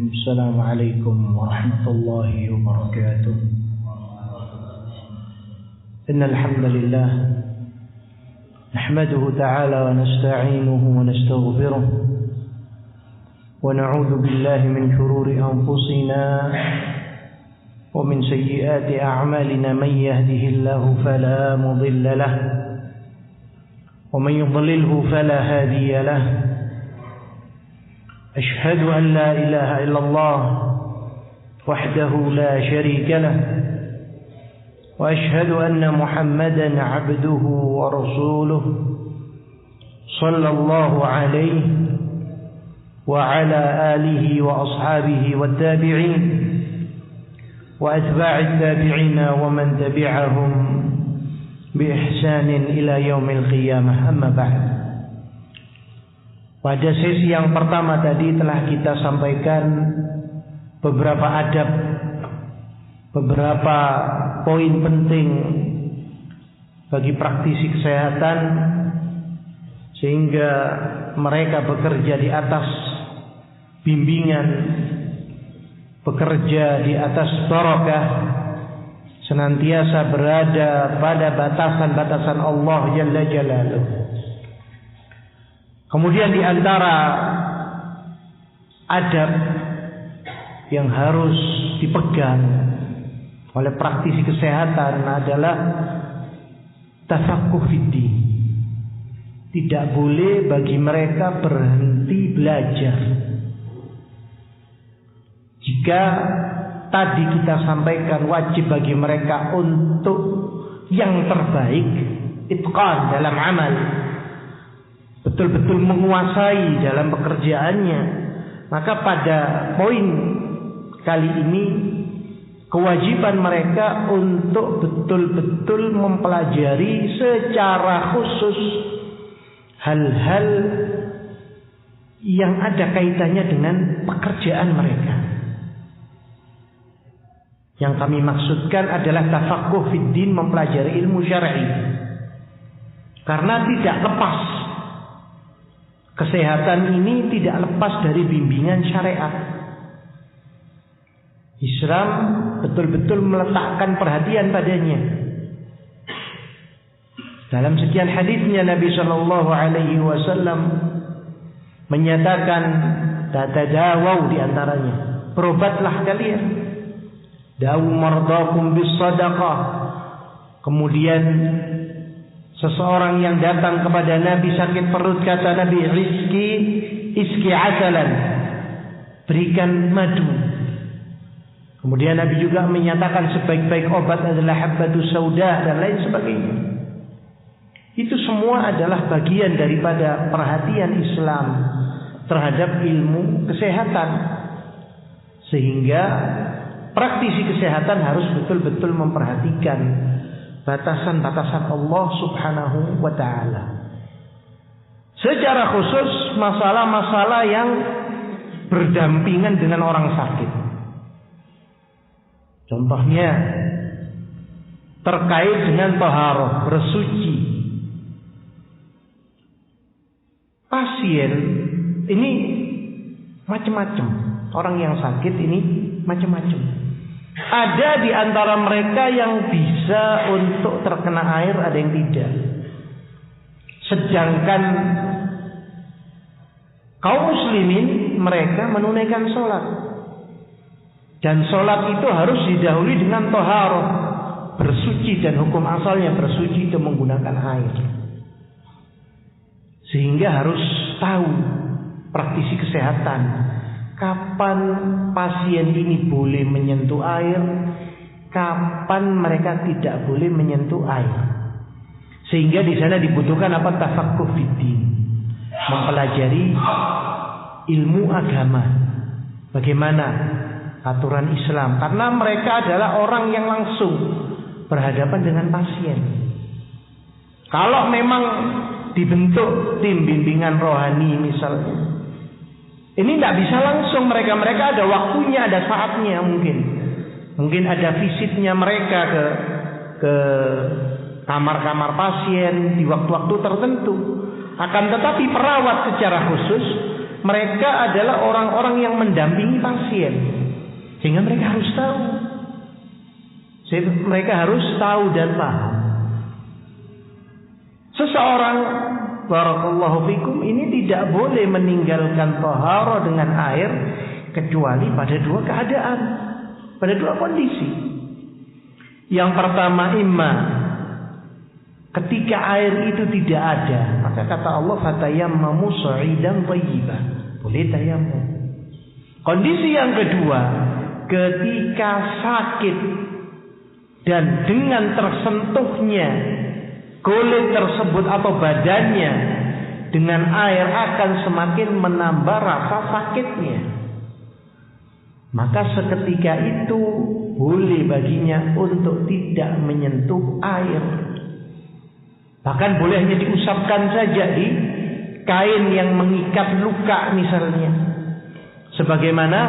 السلام عليكم ورحمة الله وبركاته. إن الحمد لله نحمده تعالى ونستعينه ونستغفره ونعوذ بالله من شرور أنفسنا ومن سيئات أعمالنا. من يهده الله فلا مضل له ومن يضلله فلا هادي له. أشهد أن لا إله إلا الله وحده لا شريك له وأشهد أن محمدا عبده ورسوله صلى الله عليه وعلى آله وأصحابه والتابعين وأتباع التابعين ومن تبعهم بإحسان إلى يوم القيامة. أما بعد. Pada sesi yang pertama tadi telah kita sampaikan beberapa adab, beberapa poin penting bagi praktisi kesehatan sehingga mereka bekerja di atas bimbingan, bekerja di atas barakah, senantiasa berada pada batasan-batasan Allah Jalla Jalaluh. Kemudian di antara adab yang harus dipegang oleh praktisi kesehatan adalah tafaqquh fiddin. Tidak boleh bagi mereka berhenti belajar. Jika tadi kita sampaikan wajib bagi mereka untuk yang terbaik, itqan dalam amal, betul-betul menguasai dalam pekerjaannya, maka pada poin kali ini kewajiban mereka untuk betul-betul mempelajari secara khusus hal-hal yang ada kaitannya dengan pekerjaan mereka. Yang kami maksudkan adalah tafaqquh fiddin, mempelajari ilmu syar'i. Karena tidak lepas, kesehatan ini tidak lepas dari bimbingan syariat. Islam betul-betul meletakkan perhatian padanya. Dalam sekian hadisnya Nabi Shallallahu Alaihi Wasallam menyatakan, tatadawau diantaranya, berobatlah kalian. Dawu mardakum bis sadaqah. Kemudian seseorang yang datang kepada Nabi sakit perut, kata Nabi, iski asalan, berikan madu. Kemudian Nabi juga menyatakan sebaik-baik obat adalah habbatus sauda dan lain sebagainya. Itu semua adalah bagian daripada perhatian Islam terhadap ilmu kesehatan. Sehingga praktisi kesehatan harus betul-betul memperhatikan batasan-batasan Allah Subhanahu wa ta'ala. Secara khusus masalah-masalah yang berdampingan dengan orang sakit. Contohnya terkait dengan taharah, bersuci. Pasien ini macam-macam. Orang yang sakit ini macam-macam. Ada di antara mereka yang bisa untuk terkena air, ada yang tidak. Sedangkan kaum muslimin mereka menunaikan sholat. Dan sholat itu harus didahului dengan taharah, bersuci, dan hukum asalnya bersuci itu menggunakan air. Sehingga harus tahu praktisi kesehatan kapan pasien ini boleh menyentuh air, kapan mereka tidak boleh menyentuh air. Sehingga di sana dibutuhkan apa? Tafaqquh fiddin, mempelajari ilmu agama, bagaimana aturan Islam, karena mereka adalah orang yang langsung berhadapan dengan pasien. Kalau memang dibentuk tim bimbingan rohani misalnya, ini tidak bisa langsung mereka ada waktunya, ada saatnya, mungkin ada visitnya mereka ke kamar-kamar pasien di waktu-waktu tertentu. Akan tetapi perawat secara khusus Mereka adalah orang-orang yang mendampingi pasien, sehingga mereka harus tahu. Mereka harus tahu dan paham. Seseorang, barakallahu fikum, ini tidak boleh meninggalkan taharah dengan air kecuali pada dua keadaan, pada dua kondisi. Yang pertama, imma ketika air itu tidak ada, maka kata Allah fatayammamu sa'idan thayyiban, boleh tayammum. Kondisi yang kedua, ketika sakit dan dengan tersentuhnya kulit tersebut atau badannya dengan air akan semakin menambah rasa sakitnya, maka seketika itu boleh baginya untuk tidak menyentuh air. Bahkan boleh hanya diusapkan saja di kain yang mengikat luka misalnya. Sebagaimana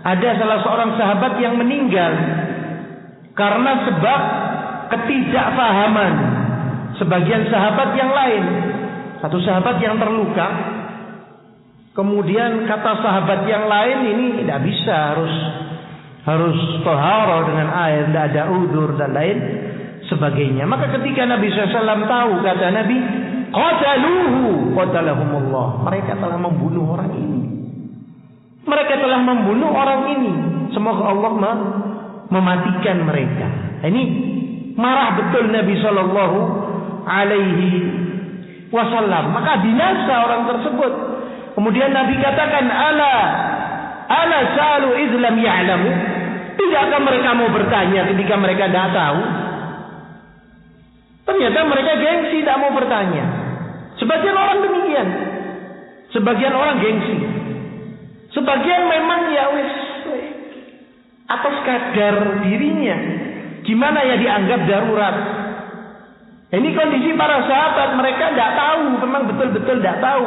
ada salah seorang sahabat yang meninggal karena sebab ketidakfahaman sebagian sahabat yang lain. Satu sahabat yang terluka, kemudian kata sahabat yang lain, ini tidak bisa, harus taharah dengan air, tidak ada udzur dan lain sebagainya. Maka ketika Nabi SAW tahu, kata Nabi, qataluhu qatalahumullah, mereka telah membunuh orang ini. Mereka telah membunuh orang ini. Semoga Allah mematikan mereka. Ini marah betul Nabi Shallallahu Alaihi Wasallam. Maka binasa orang tersebut. Kemudian Nabi katakan, ala salu izlam ya'lamu. Tidakkah mereka mau bertanya ketika mereka tidak tahu? Ternyata mereka gengsi, tidak mau bertanya. Sebagian orang demikian. Sebagian orang gengsi. Sebagian memang ya wis atas kadar dirinya. Gimana ya dianggap darurat. Ini kondisi para sahabat, mereka tidak tahu, memang betul-betul tidak tahu.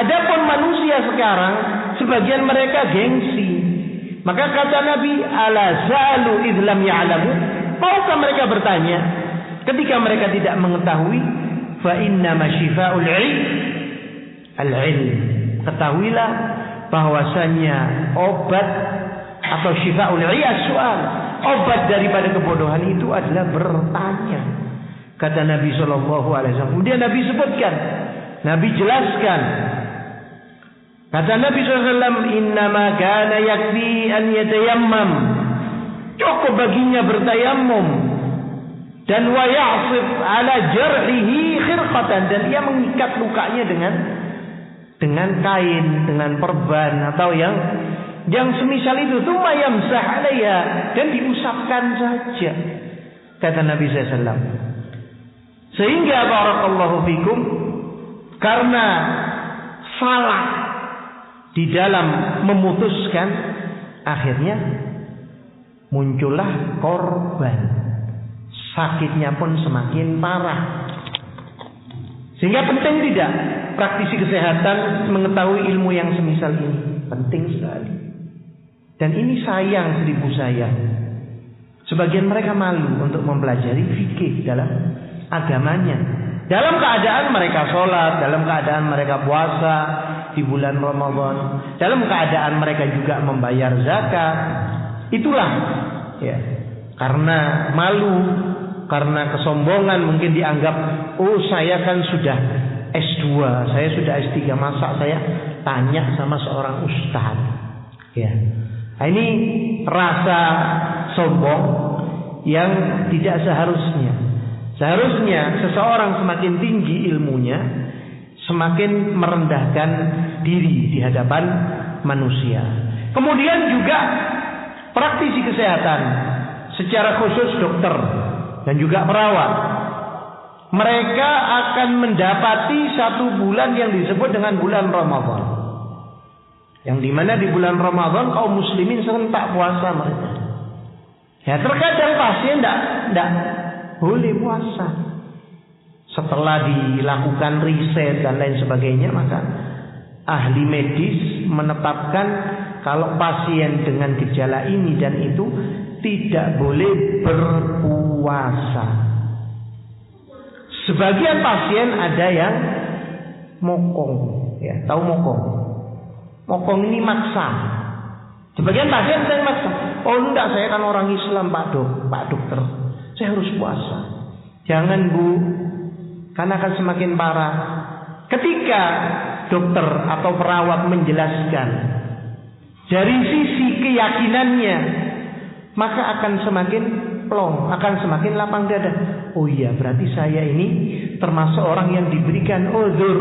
Adapun manusia sekarang, sebagian mereka gengsi. Maka kata Nabi, ala zalu idlam ya'lamu. Maukah mereka bertanya ketika mereka tidak mengetahui? Fa inna masyifa'ul al-ilm. Ketahuilah bahwasanya obat atau syifa'ul as-su'al, obat daripada kebodohan itu adalah bertanya. Kata Nabi SAW. Kemudian Nabi sebutkan, Nabi jelaskan. Kata Nabi SAW, innama kana yakfi an yatayammam. Cukup baginya bertayammum. Dan wa ya'sif ala jar'ihi khirqatan. Dan ia mengikat lukanya dengan kain, dengan perban atau yang semisal itu. Tsumma yamsah 'alaiha, dan diusapkan saja. Kata Nabi SAW. Sehingga barakallahu fikum, karena salah di dalam memutuskan, akhirnya muncullah korban. Sakitnya pun semakin parah. Sehingga penting tidak praktisi kesehatan mengetahui ilmu yang semisal ini. Penting sekali. Dan ini sayang, seribu sayang. Sebagian mereka malu untuk mempelajari fikih dalam agamanya. Dalam keadaan mereka sholat, dalam keadaan mereka puasa di bulan Ramadan, dalam keadaan mereka juga membayar zakat. Itulah ya, karena malu, karena kesombongan, mungkin dianggap, oh saya kan sudah S2, saya sudah S3, masa saya tanya sama seorang ustaz. Ya. Nah, ini rasa sombong yang tidak seharusnya. Seharusnya seseorang semakin tinggi ilmunya, semakin merendahkan diri di hadapan manusia. Kemudian juga praktisi kesehatan, secara khusus dokter dan juga perawat. Mereka akan mendapati satu bulan yang disebut dengan bulan Ramadan. Yang dimana di bulan Ramadan kaum muslimin serentak puasa mereka. Ya, terkadang pasien tidak boleh puasa. Setelah dilakukan riset dan lain sebagainya, maka ahli medis menetapkan kalau pasien dengan gejala ini dan itu tidak boleh berpuasa. Sebagian pasien ada yang mokong, ya, tahu mokong? Mokong ini maksa. Sebagian pasien saya maksa. Oh enggak, saya kan orang Islam Pak Dokter. Saya harus puasa. Jangan Bu, karena akan semakin parah. Ketika dokter atau perawat menjelaskan dari sisi keyakinannya, maka akan semakin plong, akan semakin lapang dada. Oh iya, berarti saya ini termasuk orang yang diberikan uzur.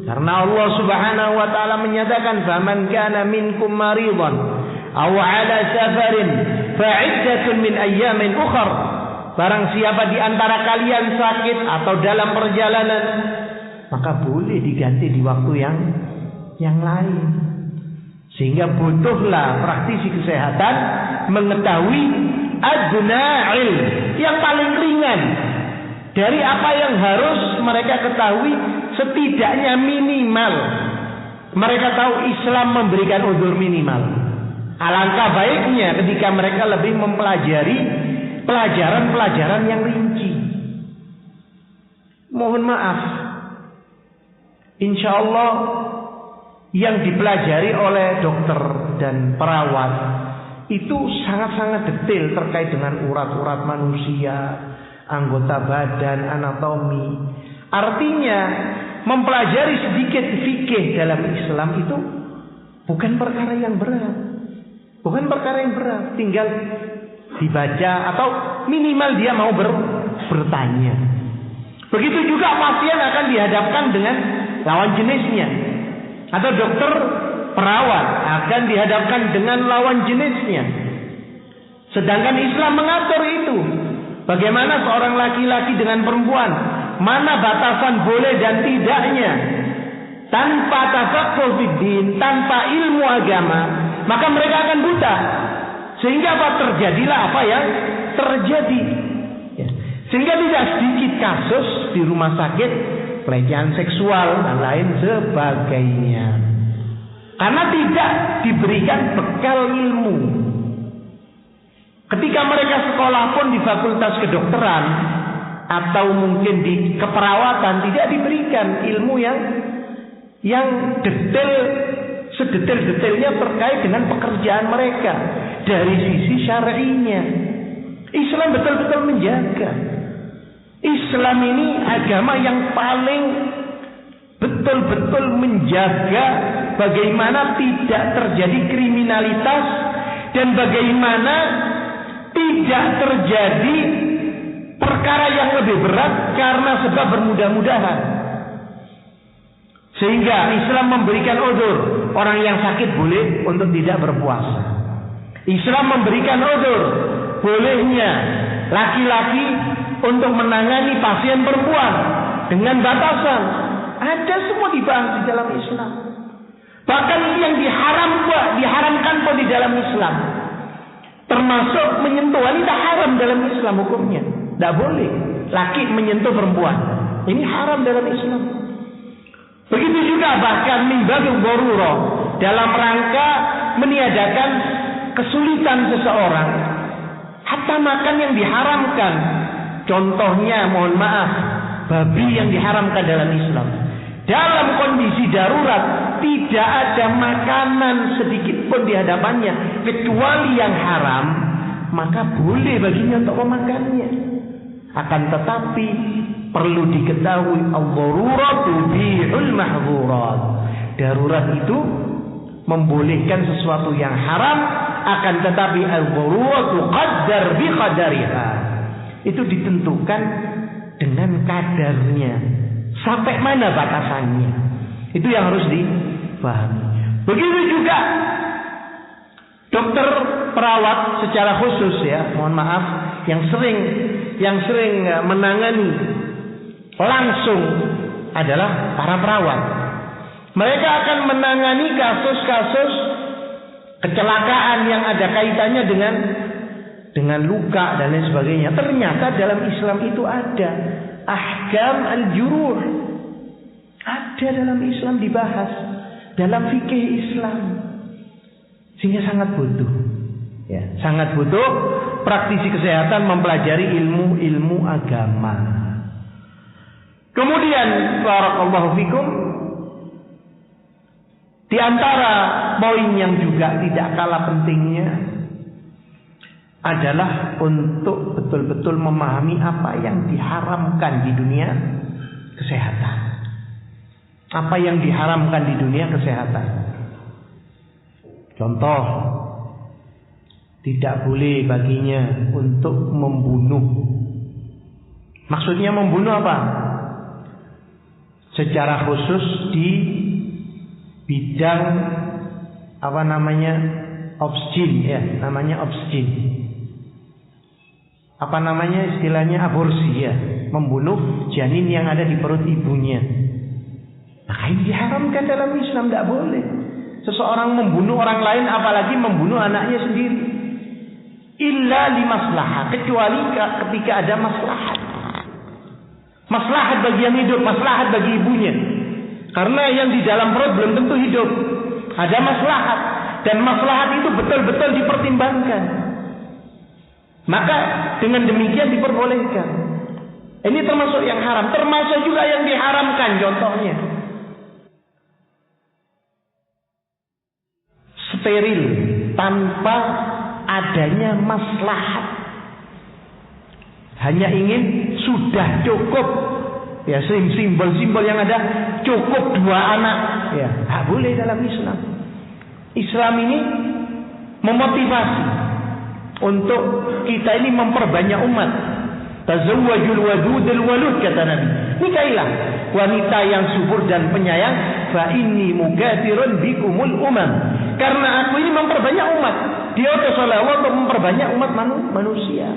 Karena Allah Subhanahu wa taala menyatakan, "Faman kana minkum maridan aw 'ala safarin fa'iddatun min ayyamin ukhar." Barang siapa di antara kalian sakit atau dalam perjalanan, maka boleh diganti di waktu yang lain. Sehingga butuhlah praktisi kesehatan mengetahui adna ilm, yang paling ringan dari apa yang harus mereka ketahui. Setidaknya minimal mereka tahu Islam memberikan uzur minimal. Alangkah baiknya ketika mereka lebih mempelajari pelajaran-pelajaran yang rinci. Mohon maaf, insya Allah yang dipelajari oleh dokter dan perawat itu sangat-sangat detail terkait dengan urat-urat manusia, anggota badan, anatomi. Artinya mempelajari sedikit fikih dalam Islam itu bukan perkara yang berat. Bukan perkara yang berat, tinggal dibaca atau minimal dia mau bertanya. Begitu juga pasien akan dihadapkan dengan lawan jenisnya, atau dokter perawat akan dihadapkan dengan lawan jenisnya. Sedangkan Islam mengatur itu. Bagaimana seorang laki-laki dengan perempuan, mana batasan boleh dan tidaknya. Tanpa tafaqquh fiddin, tanpa ilmu agama, maka mereka akan buta. Sehingga terjadilah apa yang terjadi. Sehingga tidak sedikit kasus di rumah sakit pelecehan seksual dan lain sebagainya. Karena tidak diberikan bekal ilmu. Ketika mereka sekolah pun di fakultas kedokteran atau mungkin di keperawatan, tidak diberikan ilmu yang detail, sedetail-detailnya terkait dengan pekerjaan mereka dari sisi syar'inya. Islam betul-betul menjaga. Islam ini agama yang paling betul-betul menjaga bagaimana tidak terjadi kriminalitas dan bagaimana tidak terjadi perkara yang lebih berat karena sebab bermudah-mudahan. Sehingga Islam memberikan uzur, orang yang sakit boleh untuk tidak berpuasa. Islam memberikan uzur, bolehnya laki-laki untuk menangani pasien perempuan dengan batasan. Ada semua dibahas di dalam Islam. Bahkan yang diharamkan pun di dalam Islam. Termasuk menyentuh wanita haram dalam Islam hukumnya. Tidak boleh laki menyentuh perempuan. Ini haram dalam Islam. Begitu juga bahkan mimbagu darurah, dalam rangka meniadakan kesulitan seseorang. Hatta makan yang diharamkan. Contohnya, mohon maaf, babi yang diharamkan dalam Islam. Dalam kondisi darurat, tidak ada makanan sedikit pun di hadapannya kecuali yang haram, maka boleh baginya untuk memakannya. Akan tetapi perlu diketahui ad-daruratu bihul mahdzurat. Darurat itu membolehkan sesuatu yang haram, akan tetapi ad-daruratu qaddar bi qadariha. Itu ditentukan dengan kadarnya. Sampai mana batasannya? Itu yang harus dipahami. Begitu juga dokter perawat secara khusus ya, mohon maaf, yang sering menangani langsung adalah para perawat. Mereka akan menangani kasus-kasus kecelakaan yang ada kaitannya dengan luka dan lain sebagainya. Ternyata dalam Islam itu ada ahkam al-juruh. Ada dalam Islam dibahas dalam fikih Islam. Sehingga sangat butuh. Ya, sangat butuh praktisi kesehatan mempelajari ilmu-ilmu agama. Kemudian barakallahu fikum, Di antara poin yang juga tidak kalah pentingnya adalah untuk betul-betul memahami apa yang diharamkan di dunia kesehatan. Apa yang diharamkan di dunia kesehatan. Contoh, tidak boleh baginya untuk membunuh. Maksudnya membunuh apa? Secara khusus di bidang obscen, ya, namanya obscen. Istilahnya aborsi, ya, membunuh janin yang ada di perut ibunya. Nah, ini diharamkan dalam Islam, tidak boleh. Seseorang membunuh orang lain, apalagi membunuh anaknya sendiri. Illa li maslahah, kecuali ketika ada maslahat. Maslahat bagi yang hidup, maslahat bagi ibunya. Karena yang di dalam perut belum tentu hidup. Ada maslahat, dan maslahat itu betul-betul dipertimbangkan. Maka dengan demikian diperbolehkan. Ini termasuk yang haram, termasuk juga yang diharamkan. Contohnya steril tanpa adanya maslahat. Hanya ingin sudah cukup, ya, simbol-simbol yang ada cukup 2 anak, ya, tak boleh dalam Islam. Islam ini memotivasi untuk kita ini memperbanyak umat. Tazawwajul wadudul walud, kata Nabi. Nikahilah wanita yang subur dan penyayang. Fa inni mukatsirun bikumul umam. Karena aku ini memperbanyak umat. Diutus oleh Allah untuk memperbanyak umat manusia.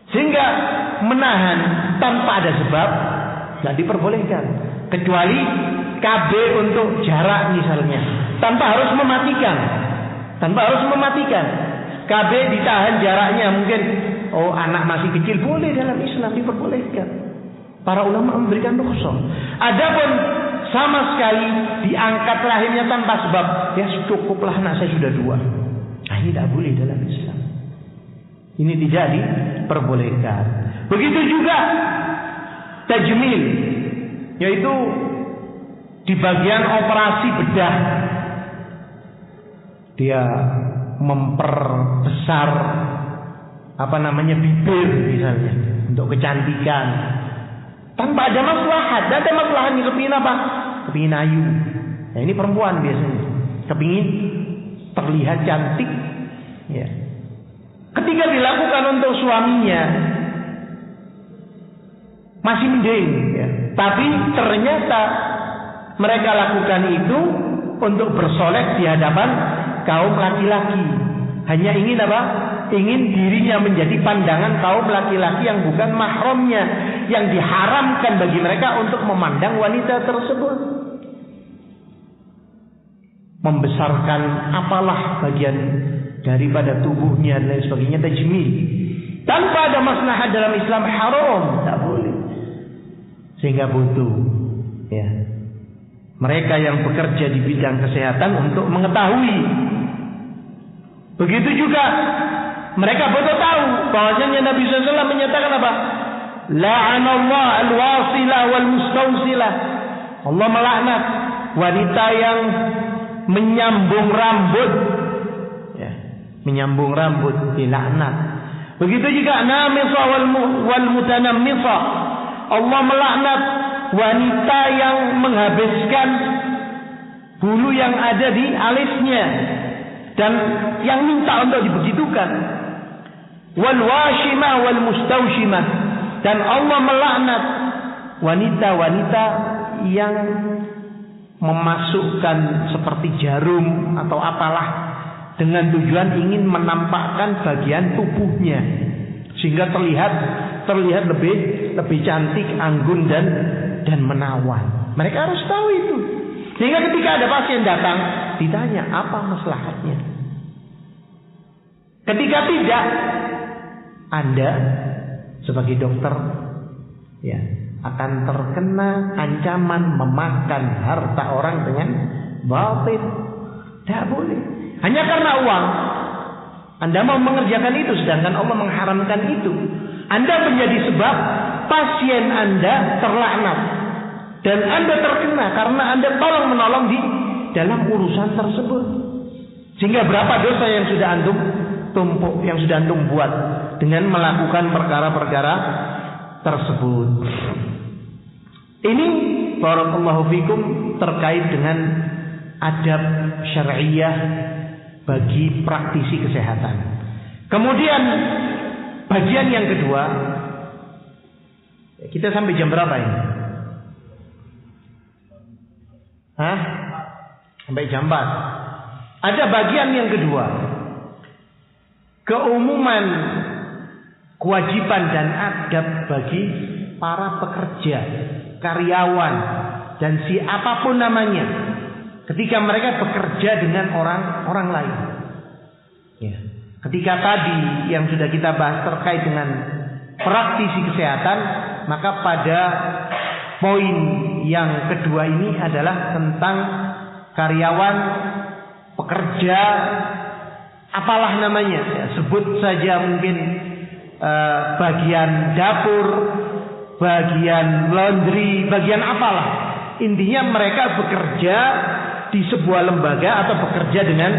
Sehingga menahan tanpa ada sebab tidak diperbolehkan. Kecuali KB untuk jarak misalnya. Tanpa harus mematikan. KB ditahan jaraknya, mungkin anak masih kecil, boleh dalam Islam, diperbolehkan. Para ulama memberikan rukhsah. Adapun sama sekali diangkat lahirnya tanpa sebab, ya cukuplah anak saya sudah 2. Nah, ini tidak boleh dalam Islam. Ini tidak diperbolehkan. Begitu juga tajmil, yaitu di bagian operasi bedah. Dia memperbesar bibir misalnya untuk kecantikan tanpa ada maslahat. Dan ada maslahatnya, kepingin apa? Kepingin ayu. Nah, ini perempuan biasanya kepingin terlihat cantik, ya. Ketika dilakukan untuk suaminya masih mending, ya. Tapi ternyata mereka lakukan itu untuk bersolek di hadapan kaum laki-laki. Hanya ingin apa? Ingin dirinya menjadi pandangan kaum laki-laki yang bukan mahramnya, yang diharamkan bagi mereka untuk memandang wanita tersebut. Membesarkan apalah bagian daripada tubuhnya dan lain sebagainya, tajmil. Tanpa ada maslahat dalam Islam, haram, tak boleh. Sehingga butuh, ya, mereka yang bekerja di bidang kesehatan untuk mengetahui. Begitu juga mereka butuh tahu bahwasanya Nabi SAW menyatakan apa? La'anallah al-wasilah wal mustawsilah. Allah melaknat wanita yang menyambung rambut, ya, menyambung rambut, dilaknat. Begitu juga namisah wal mutanammithah. Allah melaknat wanita yang menghabiskan bulu yang ada di alisnya dan yang minta untuk dibegitukan. Wal washimah wal mustawshimah. Dan Allah melaknat wanita-wanita yang memasukkan seperti jarum atau apalah dengan tujuan ingin menampakkan bagian tubuhnya sehingga terlihat lebih cantik, anggun dan menawan. Mereka harus tahu itu. Sehingga ketika ada pasien datang, ditanya apa maslahatnya. Ketika tidak, Anda sebagai dokter, ya, akan terkena ancaman memakan harta orang dengan batil. Tidak boleh. Hanya karena uang Anda mau mengerjakan itu, sedangkan Allah mengharamkan itu. Anda menjadi sebab pasien Anda terlaknat. Dan Anda terkena karena Anda tolong menolong di dalam urusan tersebut. Sehingga berapa dosa yang sudah antum tumpuk, yang sudah antum buat dengan melakukan perkara-perkara tersebut. Ini barakallahu fikum terkait dengan adab syariah bagi praktisi kesehatan. Kemudian bagian yang kedua, kita sampai jam berapa ini? Sampai jam 4. Ada bagian yang kedua, keumuman kewajiban dan adab bagi para pekerja, karyawan, dan siapapun namanya ketika mereka bekerja dengan orang lain. Ya. Ketika tadi yang sudah kita bahas terkait dengan praktisi kesehatan, maka pada poin yang kedua ini adalah tentang karyawan, pekerja, apalah namanya, ya, sebut saja mungkin bagian dapur, bagian laundry, bagian apalah. Intinya mereka bekerja di sebuah lembaga atau bekerja dengan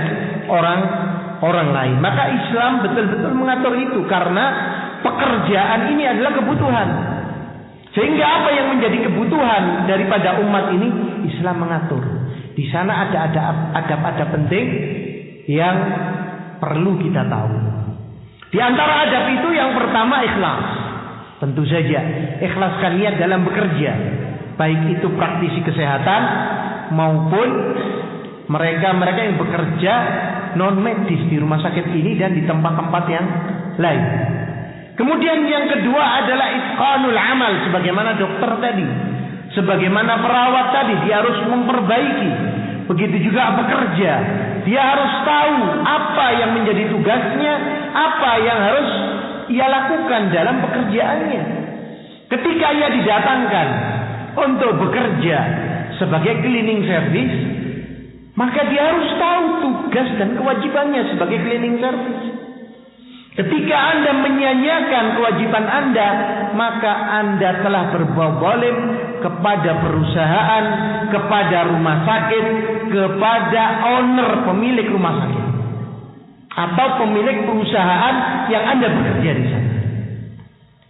orang lain. Maka Islam betul-betul mengatur itu karena pekerjaan ini adalah kebutuhan. Sehingga apa yang menjadi kebutuhan daripada umat ini Islam mengatur. Di sana ada adab-adab penting yang perlu kita tahu. Di antara adab itu yang pertama ikhlas. Tentu saja ikhlaskan niat dalam bekerja, baik itu praktisi kesehatan maupun mereka yang bekerja non medis di rumah sakit ini dan di tempat-tempat yang lain. Kemudian yang kedua adalah itqanul amal, sebagaimana dokter tadi, sebagaimana perawat tadi, dia harus memperbaiki. Begitu juga pekerja, dia harus tahu apa yang menjadi tugasnya, apa yang harus ia lakukan dalam pekerjaannya. Ketika ia didatangkan untuk bekerja sebagai cleaning service, maka dia harus tahu tugas dan kewajibannya sebagai cleaning service. Ketika Anda menyanyiakan kewajiban Anda, maka Anda telah berbuat zalim kepada perusahaan, kepada rumah sakit, kepada owner, pemilik rumah sakit, atau pemilik perusahaan yang Anda bekerja di sana.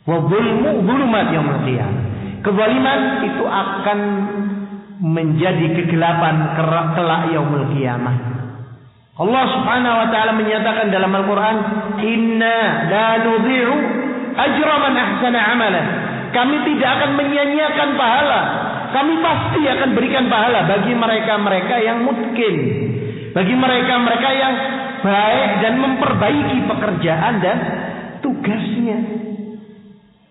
Wa zulmu zulumat yaumil qiyamah. Kezaliman itu akan menjadi kegelapan kelak yaumul qiyamah. Allah Subhanahu wa taala menyatakan dalam Al-Qur'an, "Inna la nudhi'u ajra man ahsana 'amalan." Kami tidak akan menyia-nyiakan pahala. Kami pasti akan berikan pahala bagi mereka-mereka yang mutqin, bagi mereka-mereka yang baik dan memperbaiki pekerjaan dan tugasnya.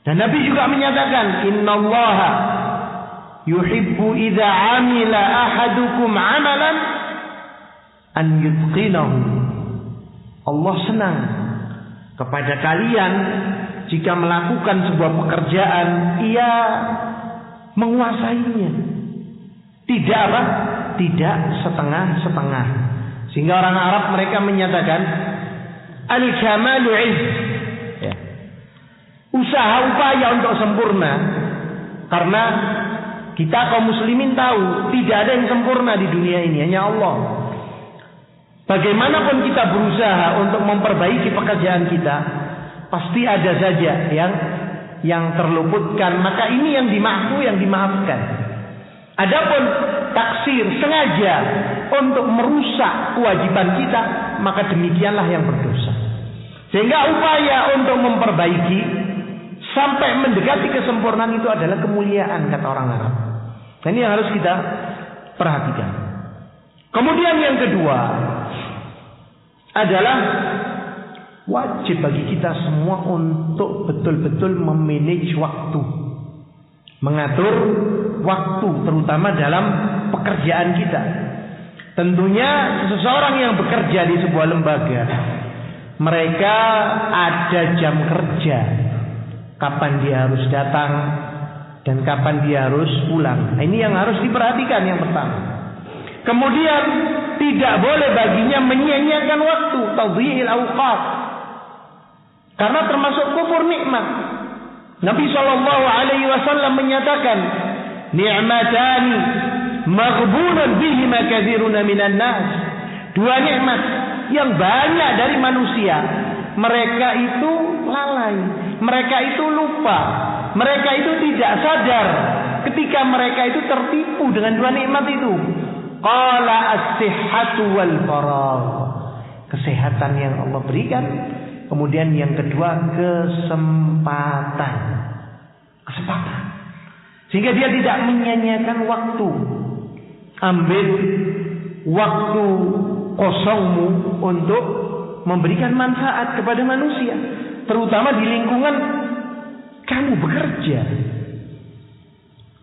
Dan Nabi juga menyatakan, "Innallaha yuhibbu idza 'amila ahadukum 'amalan an yutqinahu." Allah senang kepada kalian jika melakukan sebuah pekerjaan ia menguasainya. Tidak apa? Tidak setengah-setengah. Sehingga orang Arab mereka menyatakan al-kamalu 'izz. Ya. Usaha upaya untuk sempurna. Karena kita kaum muslimin tahu tidak ada yang sempurna di dunia ini, hanya Allah. Bagaimanapun kita berusaha untuk memperbaiki pekerjaan kita, pasti ada saja yang terluputkan. Maka ini yang dimaafkan. Adapun taksir sengaja untuk merusak kewajiban kita, maka demikianlah yang berdosa. Sehingga upaya untuk memperbaiki sampai mendekati kesempurnaan itu adalah kemuliaan, kata orang Arab. Dan ini yang harus kita perhatikan. Kemudian yang kedua adalah wajib bagi kita semua untuk betul-betul memanage waktu, mengatur waktu, terutama dalam pekerjaan kita. Tentunya seseorang yang bekerja di sebuah lembaga, mereka ada jam kerja, kapan dia harus datang dan kapan dia harus pulang. Nah, ini yang harus diperhatikan yang pertama. Kemudian tidak boleh baginya menyia-nyiakan waktu, tadhiyil awqat, karena termasuk kufur nikmat. Nabi SAW menyatakan, ni'matani maghbunun bihima katsirun minan nas. Dua nikmat yang banyak dari manusia, mereka itu lalai, mereka itu lupa, mereka itu tidak sadar ketika mereka itu tertipu dengan dua nikmat itu. Qala as-sihhatu wal faragh. Kesehatan yang Allah berikan. Kemudian yang kedua kesempatan. Kesempatan. Sehingga dia tidak menyia-nyiakan waktu. Ambil waktu kosongmu untuk memberikan manfaat kepada manusia. Terutama di lingkungan kamu bekerja.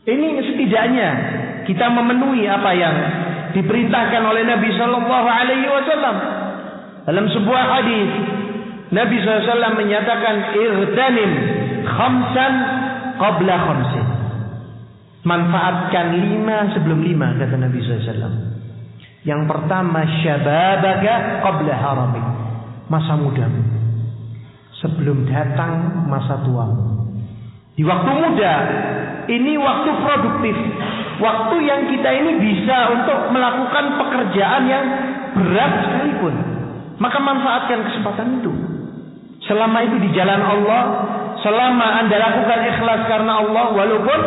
Ini setidaknya kita memenuhi apa yang diperintahkan oleh Nabi Sallallahu Alaihi Wasallam. Dalam sebuah hadis, Nabi SAW menyatakan, "Irtanim khamsan qabla khamsin." Manfaatkan 5 sebelum 5, kata Nabi SAW. Yang pertama, syababaka qabla haramik. Masa mudamu sebelum datang masa tuamu. Di waktu muda, ini waktu produktif. Waktu yang kita ini bisa untuk melakukan pekerjaan yang berat sekalipun. Maka manfaatkan kesempatan itu. Selama itu di jalan Allah, selama Anda lakukan ikhlas karena Allah, walaupun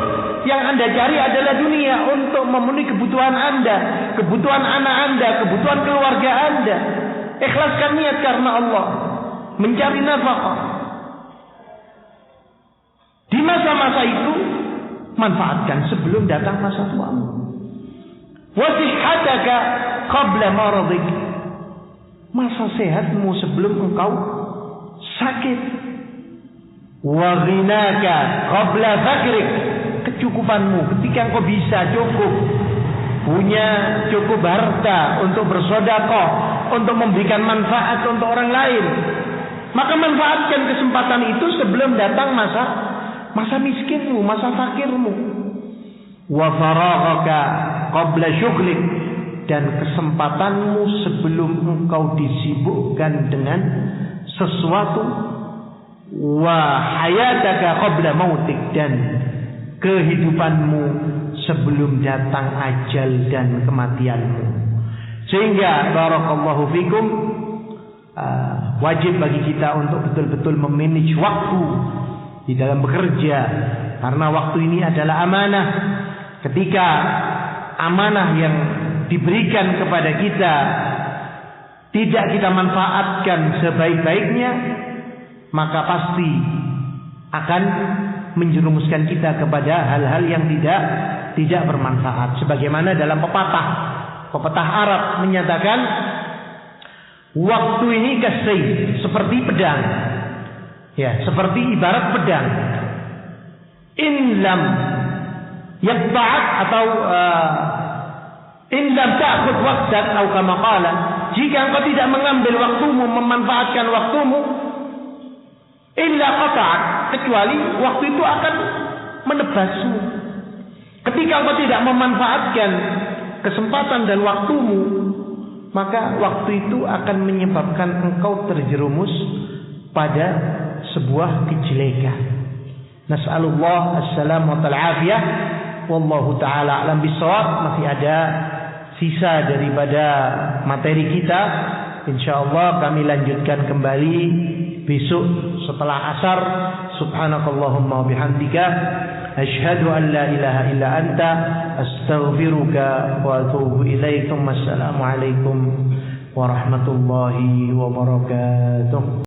yang Anda cari adalah dunia untuk memenuhi kebutuhan Anda, kebutuhan anak Anda, kebutuhan keluarga Anda. Ikhlaskan niat karena Allah, mencari nafkah. Di masa-masa itu manfaatkan sebelum datang masa tuamu. Wasihhataka qabla maradik. Masa sehatmu sebelum engkau sakit. Wa ghinaka qabla fakrik. Kecukupanmu ketika engkau bisa cukup, punya cukup harta untuk bersedekah, untuk memberikan manfaat untuk orang lain. Maka manfaatkan kesempatan itu sebelum datang masa miskinmu, masa fakirmu. Wa faraghaka qabla syughlik. Dan kesempatanmu sebelum engkau disibukkan dengan sesuatu. Wa hayataka qabla mautik. Dan kehidupanmu sebelum datang ajal dan kematianmu. Sehingga barakallahu fikum, wajib bagi kita untuk betul-betul memanage waktu di dalam bekerja, karena waktu ini adalah amanah. Ketika amanah yang diberikan kepada kita tidak kita manfaatkan sebaik-baiknya, maka pasti akan menjerumuskan kita kepada hal-hal yang tidak bermanfaat. Sebagaimana dalam pepatah Arab menyatakan, waktu ini kasih seperti pedang. Ya, seperti ibarat pedang. In lam yaqta'ak atau in lam ta'khud waqtak atau kama qala, jika engkau tidak mengambil waktumu, memanfaatkan waktumu, illa qata'ak, kecuali waktu itu akan menebasmu. Ketika engkau tidak memanfaatkan kesempatan dan waktumu, maka waktu itu akan menyebabkan engkau terjerumus pada sebuah kejelekan. Nas'alullah as-salamata wal afiyah. Wallahu taala alam bisawab. Masih ada sisa daripada materi kita. Insyaallah kami lanjutkan kembali besok setelah asar. Subhanakallahumma wa bihamdika asyhadu an la ilaha illa anta astaghfiruka wa atubu ilaik. Assalamu alaikum warahmatullahi wabarakatuh.